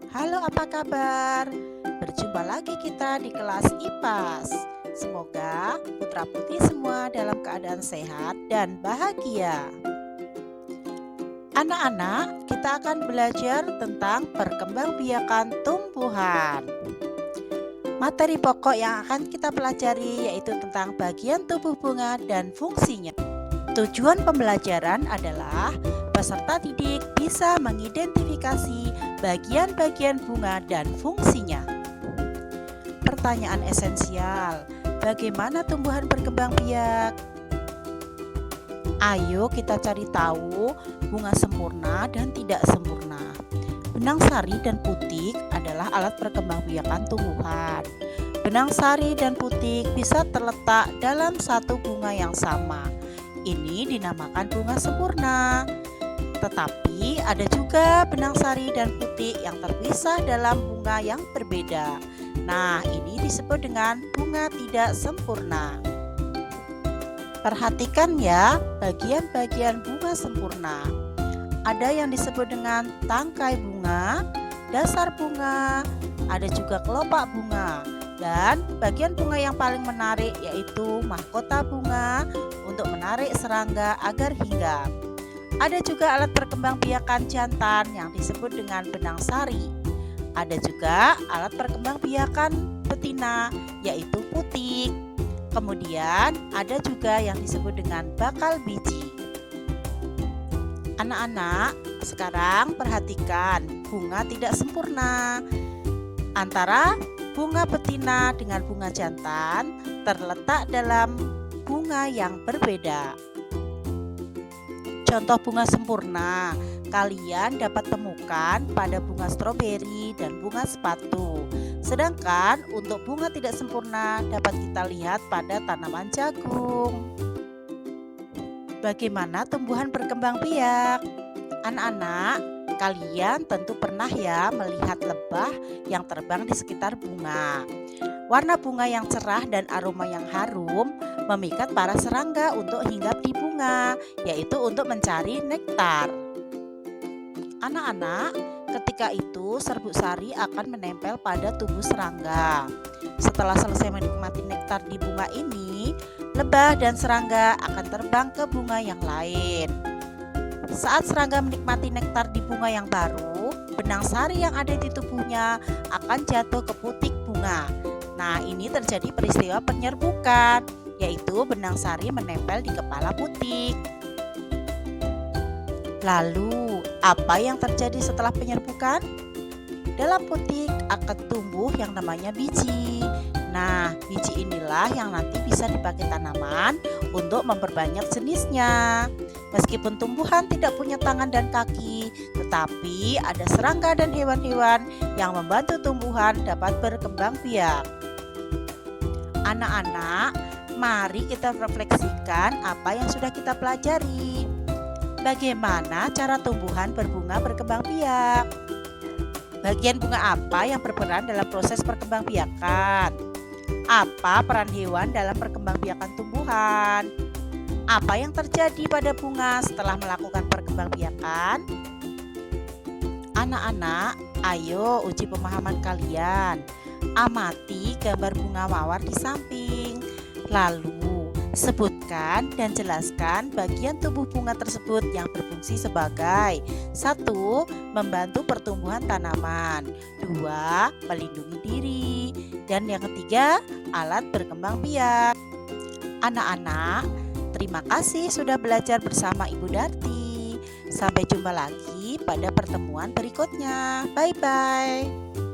Halo, apa kabar? Berjumpa lagi kita di kelas IPAS. Semoga putra-putri semua dalam keadaan sehat dan bahagia. Anak-anak, kita akan belajar tentang perkembangbiakan tumbuhan. Materi pokok yang akan kita pelajari yaitu tentang bagian tubuh bunga dan fungsinya. Tujuan pembelajaran adalah peserta didik bisa mengidentifikasi bagian-bagian bunga dan fungsinya. Pertanyaan esensial, bagaimana tumbuhan berkembang biak? Ayo kita cari tahu bunga sempurna dan tidak sempurna. Benang sari dan putik adalah alat perkembangbiakan tumbuhan. Benang sari dan putik bisa terletak dalam satu bunga yang sama. Ini dinamakan bunga sempurna. Tetapi ada juga benang sari dan putik yang terpisah dalam bunga yang berbeda. Nah, ini disebut dengan bunga tidak sempurna. Perhatikan ya bagian-bagian bunga sempurna. Ada yang disebut dengan tangkai bunga, dasar bunga, ada juga kelopak bunga. Dan bagian bunga yang paling menarik yaitu mahkota bunga untuk menarik serangga agar hinggap. Ada juga alat perkembangbiakan jantan yang disebut dengan benang sari. Ada juga alat perkembangbiakan betina yaitu putik. Kemudian ada juga yang disebut dengan bakal biji. Anak-anak, sekarang perhatikan bunga tidak sempurna. Antara bunga betina dengan bunga jantan terletak dalam bunga yang berbeda. Contoh bunga sempurna kalian dapat temukan pada bunga stroberi dan bunga sepatu. Sedangkan untuk bunga tidak sempurna dapat kita lihat pada tanaman jagung. Bagaimana tumbuhan berkembang biak? Anak-anak, kalian tentu pernah ya melihat lebah yang terbang di sekitar bunga. Warna bunga yang cerah dan aroma yang harum memikat para serangga untuk hinggap di bunga, yaitu untuk mencari nektar. Anak-anak, ketika itu serbuk sari akan menempel pada tubuh serangga. Setelah selesai menikmati nektar di bunga ini, lebah dan serangga akan terbang ke bunga yang lain. Saat serangga menikmati nektar di bunga yang baru, benang sari yang ada di tubuhnya akan jatuh ke putik bunga. Nah, ini terjadi peristiwa penyerbukan, yaitu benang sari menempel di kepala putik. Lalu, apa yang terjadi setelah penyerbukan? Dalam putik akan tumbuh yang namanya biji. Nah, biji inilah yang nanti bisa dipakai tanaman untuk memperbanyak jenisnya. Meskipun tumbuhan tidak punya tangan dan kaki, tetapi ada serangga dan hewan-hewan yang membantu tumbuhan dapat berkembang biak. Anak-anak, mari kita refleksikan apa yang sudah kita pelajari. Bagaimana cara tumbuhan berbunga berkembang biak? Bagian bunga apa yang berperan dalam proses perkembangbiakan? Apa peran hewan dalam perkembangbiakan tumbuhan? Apa yang terjadi pada bunga setelah melakukan perkembangbiakan? Anak-anak, ayo uji pemahaman kalian. Amati gambar bunga mawar di samping. Lalu, sebutkan dan jelaskan bagian tubuh bunga tersebut yang berfungsi sebagai 1. Membantu pertumbuhan tanaman, 2. Melindungi diri, dan yang ketiga, alat berkembang biak. Anak-anak, terima kasih sudah belajar bersama Ibu Darti. Sampai jumpa lagi pada pertemuan berikutnya. Bye-bye.